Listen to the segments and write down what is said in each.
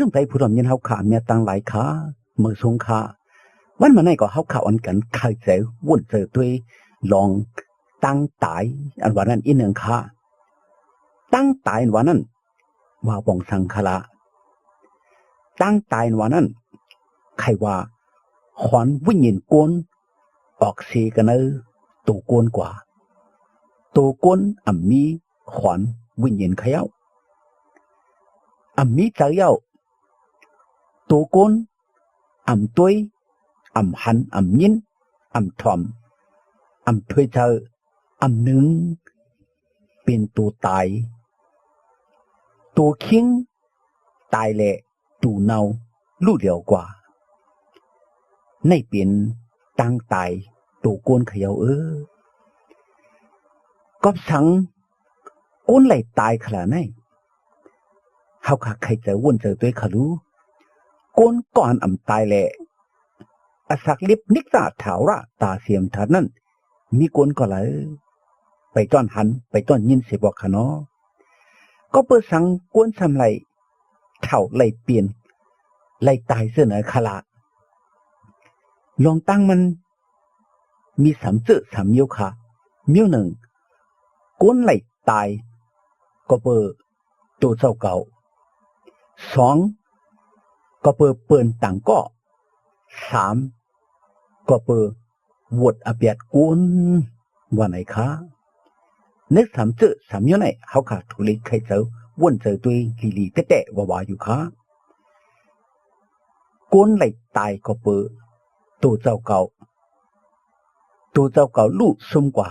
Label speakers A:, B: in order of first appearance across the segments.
A: น้องใจผู้รำยินเฮาขาเมียตังหลายขาเมื่อสงขาวันมาไหนก็เฮาขาอันกันใครเจอวุ่นเจอด้วยลองตั้งตายอันวันนั้นอีหนึ่งขาตั้งตายวันนั้นว่าปองสังขละตั้งตายวันนั้นใครว่าขวัญวิญญาณกวนออกสีกันเนอตัวกวนกว่าตัวกวนอ่ำมีขวัญวิญญาณเขย่าอ่ำมีเจ้าเย้าตัวกวนอ่ำตัวอ่ำหันอ่ำยินอ่ำทอมอ่ำถ้วยเจออ่ำหนึ่งเป็นตัวตายตัวคิงตายแหละตัวเน่าลู่เดียวกว่าในเป็นตั้งตายตัวกวนเขย่าก็สังกวนไหลตายขนาดไหนเฮาขาใครจะวนเจอตัวขรู้กวนก่อนอ่ำตายแหละอสักลิบนิกตาถาวระตาเสียมทัดนั่นมีกวนก็เลยไปต้อนหันไปต้อนยินเสียบอกขะเนาะก็เปิดสังกวนทำไรเท่าไรเปลี่ยนไรตายเสื้อเหนือขละลองตั้งมันมีสามเจอสามเยี่ยวขามิ้วหนึ่งกวนไหลตายก็เปิดตัวเจ้าเก่าสองก็เปิดเปิ่นต่างก็สามก็เปิดวดอเปียดกวนว่าไหนคะเนื้อสามเจอสามเยี่ยวไหนเขาขาดทุลิใครเจอวนเจอตัวลีลีเตะว่าอยู่คะกวนไหลตายก็เปิดตัวเจ้าเก่าลูกซุ่มกว่า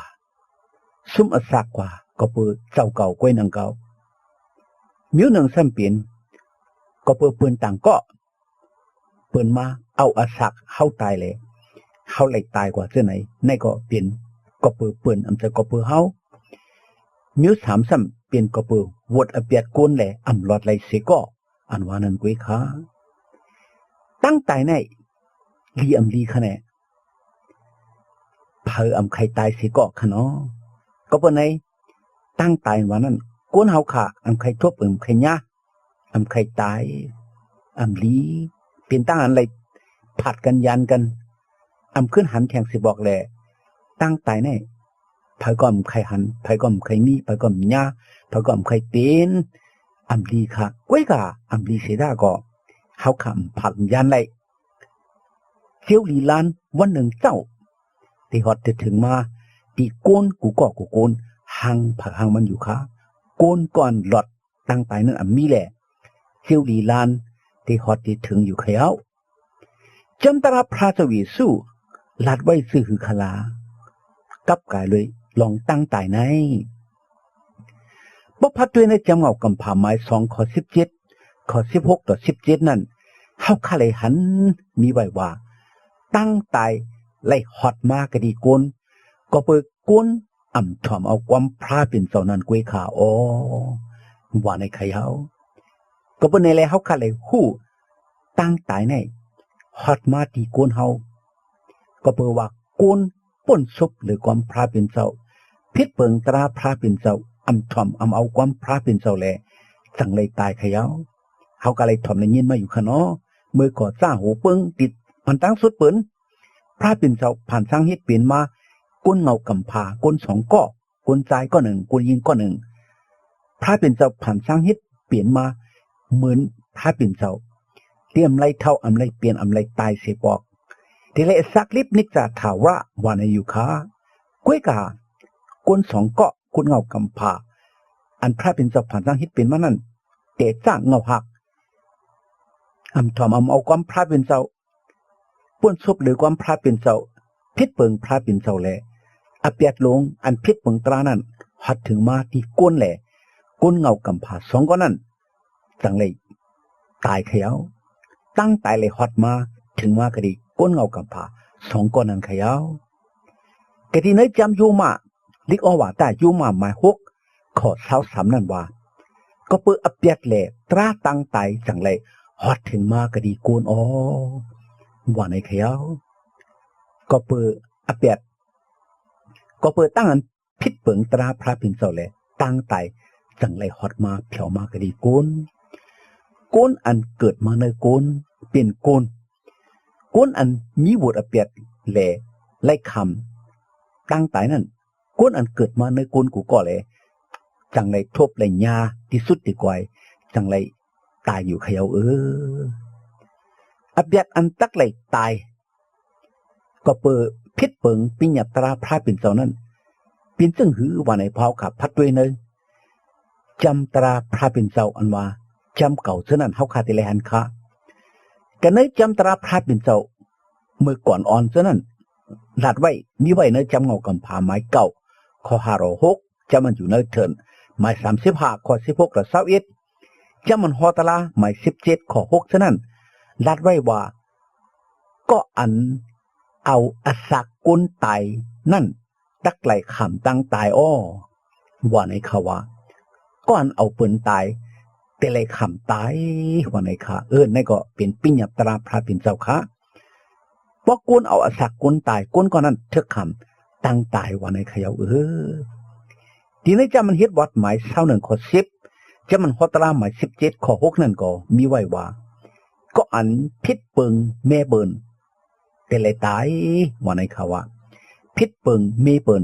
A: ซุ่มอสักกว่าก็เปิดเจ้าเก่ากล้วยนางเก่ามิ้วหนึ่งซ้ำเปลี่ยนก็เปิดเปิ่นต่างก็เปิ่นมาเอาอสักเข้าตายเลยเข้าไหลตายกว่าเจ้าไหนในก็เปลี่ยนก็เปิดเปิ่นอำจะก็เปิดเฮามิ้วสามซ้ำเปลี่ยนก็เปิดวดอเปียดก้นแหละอำหลอดไหลเสก็อันว่านั้นกล้วยขาตั้งตายในลีอำลีคะแนเพออำใครตายเสก็ขะเนาะก็เปิ้นไหนตั้งตายวันนั้นกวนเฮาขาอำใครทั่วเปิ่นใครยะอำใครตายอำลีเป็นตั้งอันไรผัดกันยันกันอำขึ้นหันแข่งสิบอกแหละตั้งตายแน่ไผก็อำใครหันไผก็อำใครมีไผก็อำยะไผก็อำใครเป็นอำลีค่ะก้วยกะอำลีเสดาก็เฮาขาผัดยันไรเที่ยวลีลานวันหนึ่งเจ้าที่ฮอดจะถึงมาตีโกนกูก็กูโกนหังผักหังมันอยู่ค่ะโกนก่อนหลอดตั้งตายนั่นอ่ะมีแหละเที่ยวลีลานที่ฮอดที่ถึงอยู่เขย่าจำตราพระเจ้าเยซูลัดไว้ซื้อหือคลากับกายเลยลองตั้งตายในบ่พัดด้วยในจำเงากำผาไม้2ข้อ17ข้อ16ต่อ17นั่นเฮาคาเลยหันมีไว้ว่าตั้งตายไล่ฮอดมากะดีโกนก็เปิดกวนอ่ำถ่อมเอาความพระเป็นเจ้านั้นกวยขาว่าในใครเฮาก็เปิ้นในแลเฮาคาเลยฮู้ตั้งตายในฮอดมาที่โกนเฮาก็เปิดว่าโกนป่นศพหรือความพระเป็นเจ้าพิษเปิงตราพระเป็นเจ้าอ่ำถ่อมอ่ำเอาความพระเป็นเจ้าแลจังเลยตายใครเฮาก็เลยถ่อมในยินมาอยู่คะเนาะมือก่อซ่าหูเปิงติดมันตั้งสุดเปิ้นพระเป็นเจ้าผ่านสร้างเฮ็ดเปลี่ยนมาก้นเงากำผาก้นสองก้อก้นใจก็หนึ่งก้นยิงก็หนึ่งพระเป็นเจ้าผ่านสร้างเฮ็ดเปลี่ยนมาเหมือนพระเป็นเจ้าเตรียมไล่เท่าอำไล่เปลี่ยนอำไล่ตายเสียบอกทีละสักลิบนิกจะถาวระวานอยู่ค้าก้วยกาก้นสองก้อก้นเงากำผาอันพระเป็นเจ้าผ่านสร้างเฮ็ดเปลี่ยนมานั่นเตะจ้างเงาหักอำถ่อมอำเอาความพระเป็นเจ้าป้วนศพหรือความพระเป็นเจ้าพิษเปิงพระเป็นเจ้าแลอเปียดลงอันพิษเปิงตรานั้นหัดถึงมาที่ก้นแหล่ก้นเงากำผาสองก้อนนั้นจังเลยตายเขย่าตั้งตายเลยหัดมาถึงมากะดีก้นเงากำผาสองก้อนนั้นเขย่ากะดีเนยจำยูมาลิกอว่าแต่ยูมาหมายหกขอ23นั่นว่าก็เปิดอเปียดแหล่ตราตั้งตายจังเลยหัดถึงมากะดีโกนว่าในเขย่าก็เปิดอเปียดก็เปิดตั้งอันพิษเปิงตราพระเป็นเจ้าแลตั้งไตจังไรฮอดมาเผียวมากะดีกุน โกนอันเกิดมาในโกนเป็นโกนอันมีบทอเปียดแหล่ไล่คำตั้งตายนั่นโกนอันเกิดมาในโกนกูก็เลยจังไรทบไรยาที่สุดดีกว่าจังไรตายอยู่เขย่าอเปียดอันตักไรตายก็เปิดพิษเปิงปิญญาตราพระเป็นเจ้านั้นเป็นซึ่งหือว่าในพาวขับพัดด้วยเนยจำตราพระเป็นเจ้าอันว่าจำเก่าเท่านั้นเฮาคาติเลหันคะกันเนยจำตราพระเป็นเจ้าเมื่อก่อนอ่อนเท่านั้นหลัดไว้มีไว้เนยจำเงากำผาไม้เก่าข้อ506จำมันอยู่เนยเถินไม้35ข้อ16และ21จำมันฮอตลาไม้17ข้อ6เท่านั้นหลัดไว้ว่าก็อันเอาอสักกุนตายนั่นตักไหลขำตั้งตายว่าในเขาว่าก็อันเอาปืนตายแต่ไหลขำตายว่าในค่ะนั่นก็เป็นปิญญาตราพระเป็นเจ้าค่ะเพราะกุนเอาอสักกุนตายกุนก็นั้นเถกขำตั้งตายว่าในเขย่าทีนี้จะมันเฮ็ดวัดหมาย21ข้อ10จะมันฮอตราหมาย17ข้อ6นั่นก็มีไว้ว่าก็อันพิษเปิงแม่เบิ่นแต่เลยตายว่าในเขาว่าพิษเปิงเมเปิง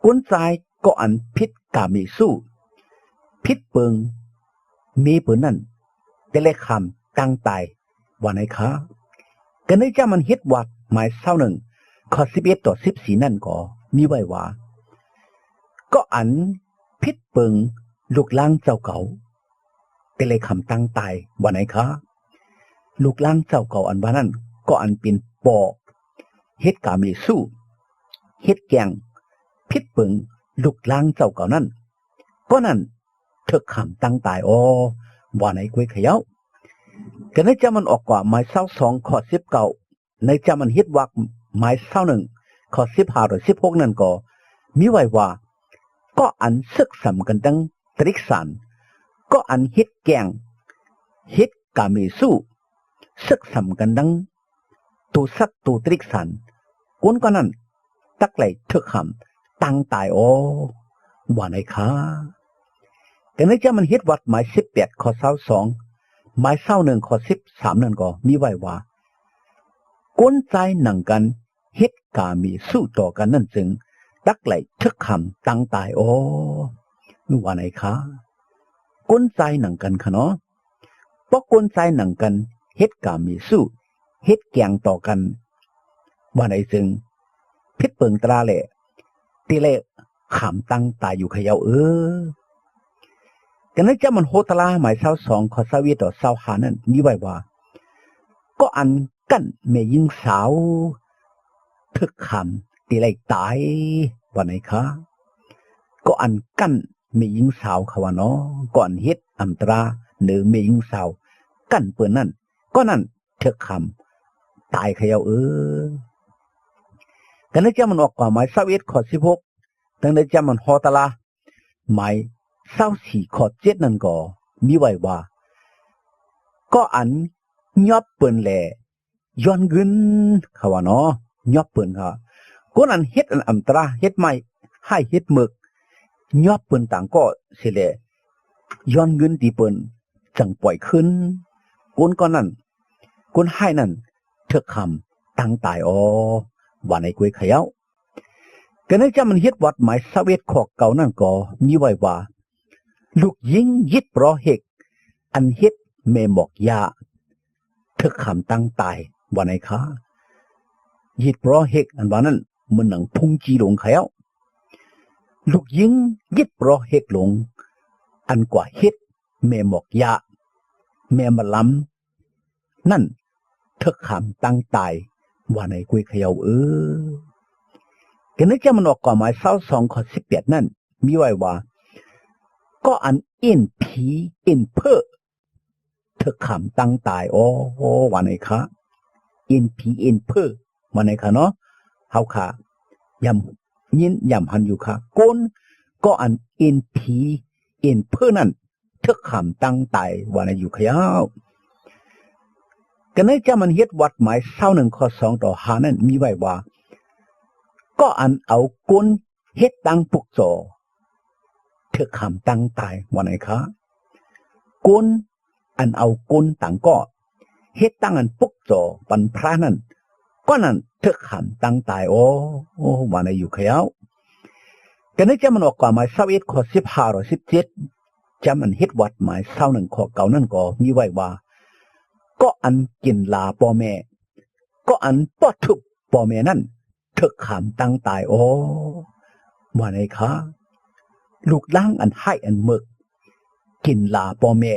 A: กุนใจก็อันพิษกามีสู้พิษเปิงเมเปิงนั่นแต่เลยคำตั้งตายว่าในขากันในจ้ามันเฮ็ดวัดหมาย21ข้อ11ต่อ14นั่นก็มีไว้ว่าก็อันพิษเปิงลูกล้างเจ้าเก่าแต่เลยคำตั้งตายว่าในขาลูกล้างเจ้าเก่าอันว่านั่นก็อันเป็นปอเฮ็ดกามีสู้เฮ็ดแกงพิษเปิงลูกล้างเจ้าเก่านั่นก็นั่นเถกขำตั้งตายว่าในกุ้ยเขย่ากันในจะมันออกกว่าหมาย22ข้อ19ในจะมันเฮ็ดวักหมาย21ข้อ15หรือ16นั่นก็มีไว้ว่าก็อันศึกษากันดังตริกสันก็อันเฮ็ดแกงเฮ็ดกามีสู้ศึกษากันดังตูสัตตูตริกสันกุนก็นั่นตักไหลเถกขำตั้งตายว่าในค่ะแต่ในจะมันเฮ็ดวัดหมาย18ข้อ22หมาย21ข้อ13นั่นก็มีไว้ว่ากุนใจหนังกันเฮ็ดกามีสู้ต่อกันนั่นจึงตักไหลเถกขำตั้งตายว่าในค่ะกุนใจหนังกันค่ะเนาะเพราะกุนใจหนังกันเฮ็ดกามีสู้เฮ็ดแกงต่อกันว่าในจึงพิษเปิงตราแหละตีเล่ขำตั้งตายอยู่เขย่ากันนั้นจะมันโหตลาหมาย22ข้อ21ต่อ25นั่นมีไว้ว่าก็อันกั้นแม่ยิงสาวถึกขำตีเล่ตายว่าไหนคะก็อันกั้นแม่ยิงสาวเขาว่าเนาะก่อนเฮ็ดอันตราเนื้อแม่ยิงสาวกั้นเปิ้นนั่นก็นั่นถึกขำตายเขย่ากันนั้นจะมันออกกว่าหมาย21ข้อ16ตั้งแต่จะมันฮอตลาหมาย24ข้อ7นั่นก็มีไว้ว่าก็อันยอบเปิ้นแลย้อนเงินเขาว่าเนาะยอบเปิ้นค่ะก็อันเฮ็ดอันอัมตราเฮ็ดใหม่ให้เฮ็ดหมึกยอบเปิ้นต่างก็สิแลย้อนเงินที่เปิ้นจังปล่อยขึ้นคนก็นั่นคนให้นั่นเถกคำตั้งตายว่าในกุ้ยเขย่ากันนั้นจะมันเฮ็ดวัดหมาย21ข้อเก่านั่นก็มีไว้ว่าลูกยิงยิดเพราะเฮกอันเฮ็ดแม่หมอกยาเถกขำตั้งตายว่าในคะยิดเพราะเฮกอันว่านั้นมันหนังพุ่งจีหลงเขย่าลูกยิงยิดเพราะเฮกหลงอันกว่าเฮ็ดแม่หมอกยาแม่มาล้ำนั่นเถกขำตั้งตายว่าในกุ้ยเขย่ากันนั้นจะมันออกกว่าหมาย22ข้อ18นั่นมีไว้ว่าก็อันเอ็นผีเอ็นเพ้อเถกขำตั้งตายว่าในคะเอ็นผีเอ็นเพ้อว่าในคะเนาะเฮาค่ะยำยินยำหันอยู่ค่ะก้นก็อันเอ็นผีเอ็นเพ้อนั่นเถกขำตั้งตายว่าในอยู่ขยาวกันนั้นจะมันเฮ็ดวัดหมาย21ข้อ2ต่อ5นั่นมีไว้ว่าก็อันเอาก้นเฮ็ดตั้งปุกโจเถกขำตั้งตายว่าไหนคะก้น อันเอาก้นต่างก็เฮ็ดตั้งอันปุกจอปันพระนั่นก็นั่นเถกขำตั้งตายโอ้วันไหนอยู่เขียวกันนี้จะมันออกกว่าหมาย21ข้อ15หรือ17จะมันเฮ็ดวัดหมาย21ข้อเก่านั่นก็มีไว้ว่าก็อันกินลาพ่อแม่ก็อันปอดทุบพ่อแม่นั่นเถกขำตั้งตายโอ้วันไหนคะลูกล้างอันให้อันมึกกินลาพ่อแม่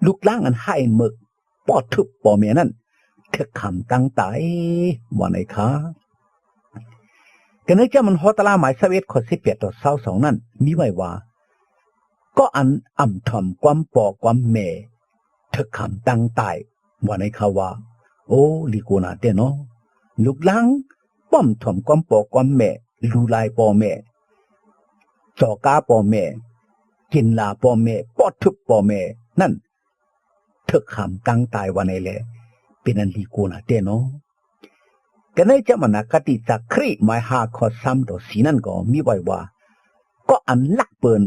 A: ลูกล้างอันให้อันมึกปอดทุบพ่อแม่นั่นเถกขำตั้งตายวันไหนคะกันนี้จะมันฮอตลาหมาย21ข้อ18ต่อ22นั่นมีไว้ว่าก็อันอ่ำถ่อมความปอความแม่เถกขำตั้งตายวันไหนคะว่าโอ้ลีโกนาเตเนาะลูกล้างป้อมถ่อมความปอความแม่ลูลายพ่อแม่จอกาพ่อแม่กินลาพ่อแม่ปอดทุบพ่อแม่นั่นเถกขำตั้งตายวันไหนแลเป็นอันลีโกนาเตเนาะกันนี้จะมันกติจากครีหมาย5ข้อ3ต่อ4นั่นก็มีไว้ว่าก็อันลักเปิน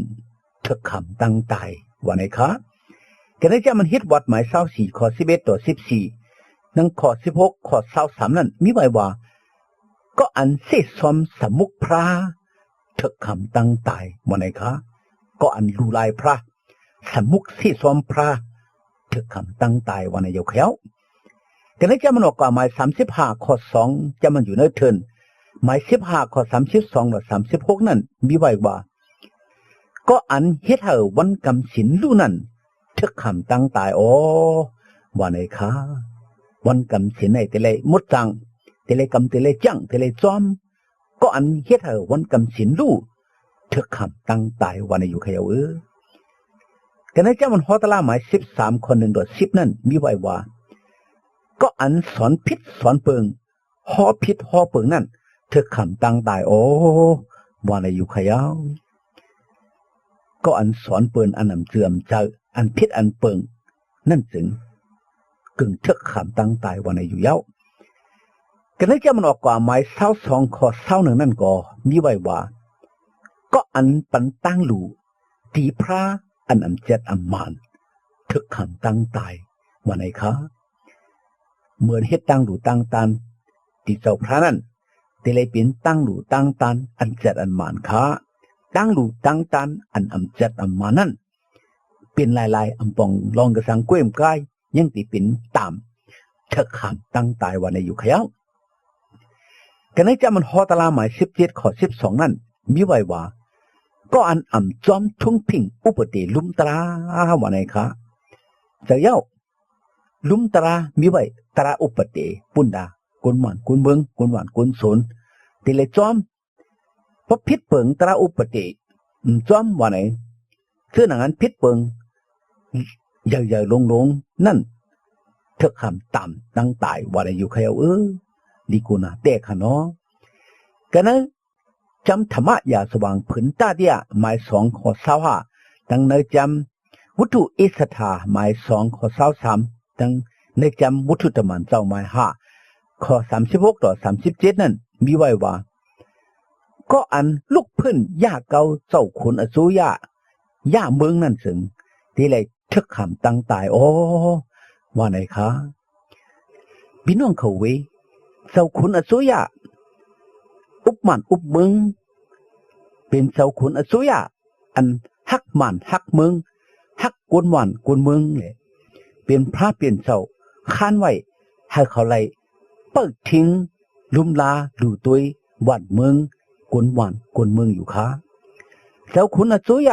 A: เถกขำตั้งตายวันไหนคะกันนี้จะมันฮิตวัดหมาย24ข้อ11ต่อ14นั่งข้อ16ข้อ23นั่นมีไว้ว่าก็อันเสสมสมุกพระเถกขำตั้งตายวันไหนคะก็อันลูลายพระสมุกเสสมพระเถกขำตั้งตายวันไหนอยู่เขียวกันนี้จะมันออกกว่าหมาย35ข้อ2จะมันอยู่ในเทินหมาย15ข้อ32และ36นั่นมีไว้ว่าก็อันเฮ็ดให้วันกำศีลลู่นั่นเถกขำตั้งตายโอ้ว่าไหนคะวันกำศีลในแต่ละมุดจังแต่ละกำแต่ละจังแต่ละจอมก็อันเฮ็ดให้วันกำศีลลู่เถกขำตั้งตายว่าไหนอยู่เขียวกันนี้จะมันฮอตลาหมาย13ข้อ1ต่อ10นั่นมีไว้ว่าก็อันสอนพิษสอนเปิงหอพิษหอเปิงนั่นเถกขำตั้งตายโอ้ว่าอะไรอยู่ขยาวก็อันสอนเปิงอันนำเสื่อมเจออันพิษอันเปิงนั่นจึงกึ่งเถกขำตั้งตายว่าอะไรอยู่ยาวกันนี้จะมันออกกว่าหมาย22ข้อ21นั่นก็มีไว้ว่าก็อันปันตั้งหลู่ตีพระอันอำเจ็ดอำมานเถกขำตั้งตายว่าไหนคะเหมือนเฮ็ดตั้งหลู่ตั้งตันที่เจ้าพระนั่นแต่เลยเป็นตั้งหลู่ตั้งตันอันเจ็ดอันหมานค้าตั้งหลู่ตั้งตันอันอำเจ็ดอันหมานั่นเป็นลายอำปองลองกระสังก้วยมกายยังติเป็นตามเถกขำตั้งตายวันในอยู่เขียวกันนี้จะมันฮอตลาหมาย17ข้อ12นั่นมีไว้ว่าก็อันอำจอมทุ่งพิงอุปติลุมตราวันไหนคะจะเย้าลุมตรามีไว้ตราอุปเตปุนดากุนหวานกุนเบิงกุนหวานกุนสนติเลจอมพอพิษเปิงตราอุปเตจอมว่าไหนคือหนังนั้นพิษเปิงใหญ่ๆลงนั่นเถกขำต่ำตั้งตายว่าไหนอยู่เขียวดีกูนาเตะขะเนาะกันนั้นจำธรรมะอย่าสว่างผืนตาเดียหมาย2ข้อ25ดังในจำวัตถุอิสถาหมาย2ข้อ23ดังในจำวัตถุตมันเจ้าหมาย5ข้อ36ต่อ37นั่นมีไว้ว่าก็อันลูกเพิ่นย่าเก่าเจ้าขุนอสูรย่าเมืองนั่นสึงที่เลยเถกขำตั้งตายโอ้ว่าไหนคะพี่น้องเขาเวเจ้าขุนอสูรอุบมันอุบเมืองเป็นเจ้าขุนอสูรอันฮักมันฮักเมืองฮักกวนหวานกวนเมืองเลยเป็นพระเปลี่ยนเจ้าค้านไว้ให้เขาไล่เปิดทิ้งลุมลาดูตุยหวานเมืองกวนหวานกวนเมืองอยู่ค่ะเจ้าขุนอสูร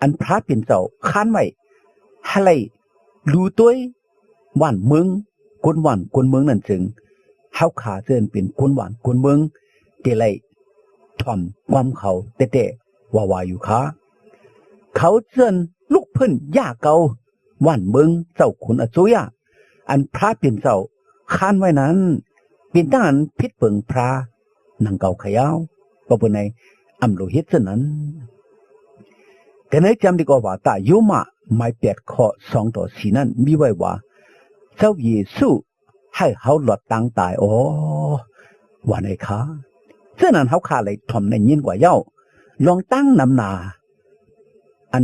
A: อันพระเปลี่ยนเจ้าค้านไว้ให้ไล่ดูตุยหวานเมืองกวนหวานกวนเมืองนั่นจึงเฮาขาเส้นเป็นกวนหวานกวนเมืองเตไล่ถ่อมความเขาเตะว่าอยู่ค่ะเขาเชิญลูกเพิ่นย่าเก่าว่านเมืองเจ้าขุนอสูรอันพระเป็นเจ้าค้านไว้นั้นเป็นทหารพิษเปิงพระนางเก่าขยาวก็เป็นในอำโลหิตนั้นกันให้จำดีกว่าตาโยมะหมาย8ข้อ2ต่อ4นั้นมีไว้ว่าเจ้าเยซูให้เขาหลอดตั้งตายโอ้ว่าไหนคะเสื้อนั้นเขาขาเลยถ่อมในยินกว่าเย้าลองตั้งนำนาอัน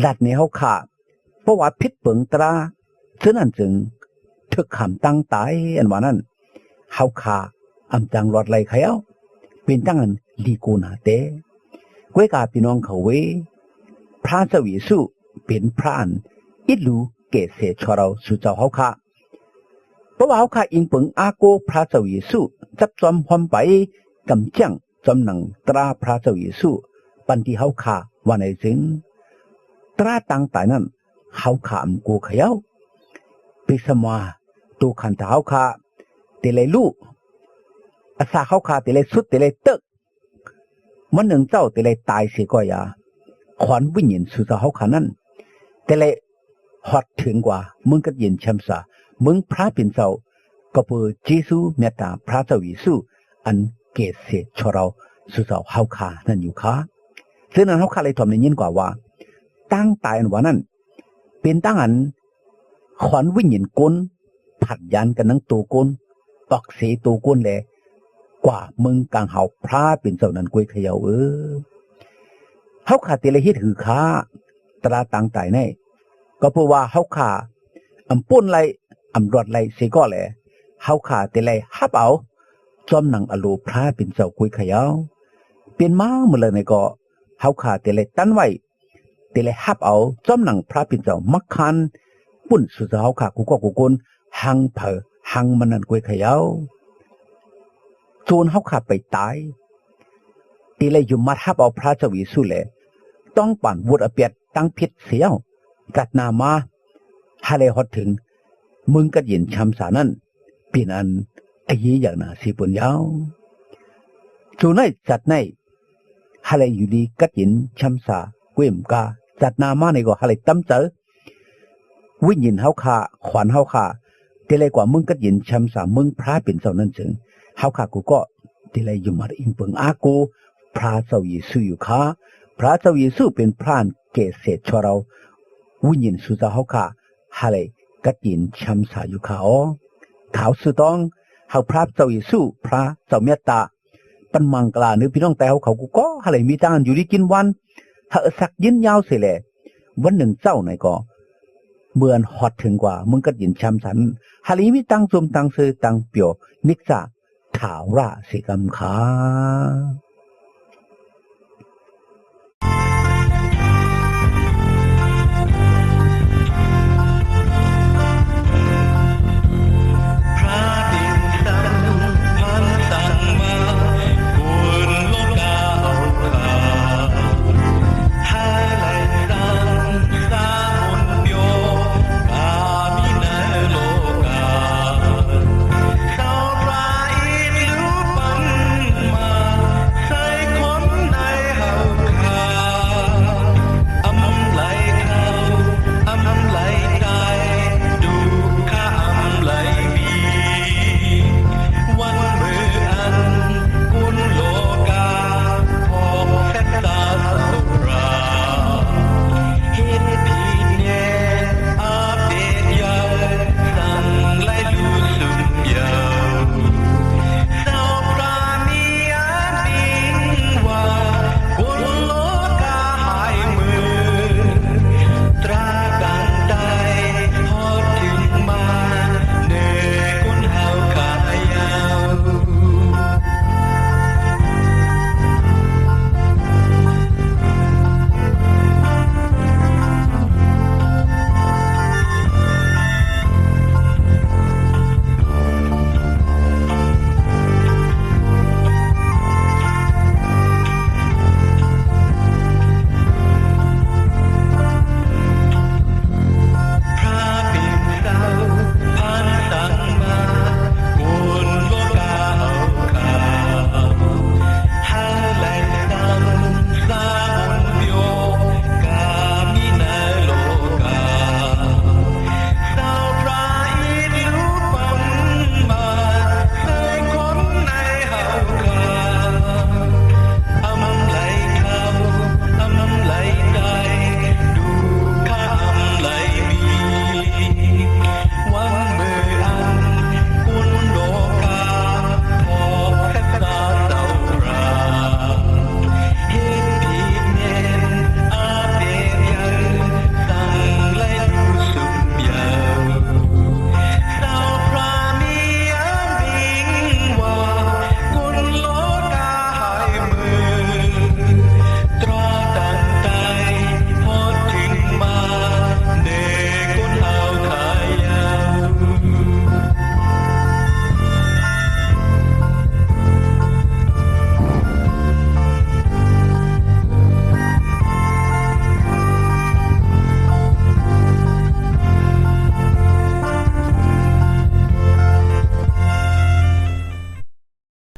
A: ลัดในเขาขา เพราะว่าพิษเปิงตราฉะนั้นจึงถึกขำตั้งตายอันว่านั้นเฮาขาอำจังรอดไหลไขเอาเป็นตั้งอันลีกูนาเตก้วยกาพี่น้องเขาเวพระเจ้าเยซูเป็นพระอันอิลูเกเสชอเราสุเจ้าเฮาขาเพราะว่าเฮาขาอิงเปิงอาโกพระเจ้าเยซูจับจอมพร้อมไปกำจังจอมหนังตราพระเจ้าเยซูปันที่เฮาขาว่าในจึงตราตั้งตายนั้นเฮาขาอำกูเขยาปิสมาตูขันตาเฮาขาเตเลลูอาสาเฮาขาเตเลสุดเตเลตึกมันหนึ่งเจ้าเตเลตายเสียก็อย่าขวัญวิญญาณสุเจ้าเฮาขานั้นเตเลฮอดถึงกว่ามึงก็ยินแชมสามึงพระเป็นเจ้าก็เพื่อเยซูเมตตาพระเจ้าเยซูอันเกศเสชเราสุเจ้าเฮาขานั่นอยู่ค่ะซึ่งนั้นเฮาขาเลยทำในยินกว่าว่าตั้งตายอันว่านั้นเป็นตั้งอันขวัญวิญญาณกลผัดยันกันนั่งตัวกลออกเสตัวกลแลกว่ามึงกางเฮาพระเป็นเจ้านั้นกวยเขยาเฮาขาเตเลยเฮ็ดหือค้าตราตั้งตายแน่ก็เพราะว่าเฮาขาอำป่นไหลอำรอดไหลเสก็แลเฮาขาเตเลยฮับเอาจอมหนังอโลพระเป็นเจ้ากวยเขยาเป็นมาเมื่อเลยก็เฮาขาเตเลยตั้นไว้เตเลยฮับเอาจอมหนังพระเป็นเจ้ามักคันปุ่นสุดเฮาขากูก็กูกนหังเผอหังมันนั่นกวยเขยาโจนเฮาขาไปตายเตเลยอยู่มาฮับเอาพระเจ้าเยซูแลต้องปั่นวุดอเปียดตั้งพิษเสียวกัดนามาฮาเลฮอดถึงมึงก็ยินชำสานั่นเป็นอันไอ้ยี่อย่างน่ะสิปุ่นยาวจูในจัดในฮาเลอยู่ดีกัดยินชำสาเกวมกาจัดนามาในก็ฮาเลตั้มเจอวิญญาณเฮาขาขวัญเฮาขาเตเลยกว่ามึงกัดยินชำสามึงพระเป็นเจ้านั่นจึงเฮาขากูก็เตเลยอยู่มาอิงเปิงอากูพระเจ้าเยซูอยู่ค่ะพระเจ้าเยซูเป็นพระเกศเสชเราวิญญาณสุเจ้าเฮาขาฮาเลกัดยินชำสาอยู่ค่ะอ๋อขาวสุดต้องเฮาพระเจ้าเยซูพระเจ้าเมตตาปันมังกลาเนื้อพี่น้องแต่เขากูก็ฮาเลมีตังอยู่ดีกินวันถ้าสักยินยาวเสียแหละวันหนึ่งเจ้าไหนก็เมื่อนฮอดถึงกว่ามึงกัดยินชำสันฮาเลมีตังซุมตังซื้อตังเปียวนิกษาถาวราสิกำขา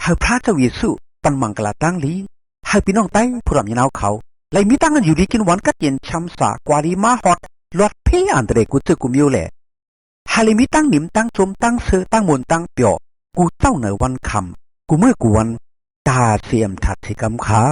A: ให้พระเจ้าเยซูปันมังกลาตั้งลีให้พี่น้องไต้ผู้รำยินเอาเขาเลยมีตั้งกันอยู่ดีกินวันกัดเย็นช้ำสากวาลีมาฮอดลอดเพียอันเดรกุเจกุมิวแหละฮาเลมีตั้งนิมตั้งจมตั้งเสือตั้งมนตั้งเปียวกูเต้าเหนือวันคำกูเมื่อกูวันตาเสียมถัดที่กำขา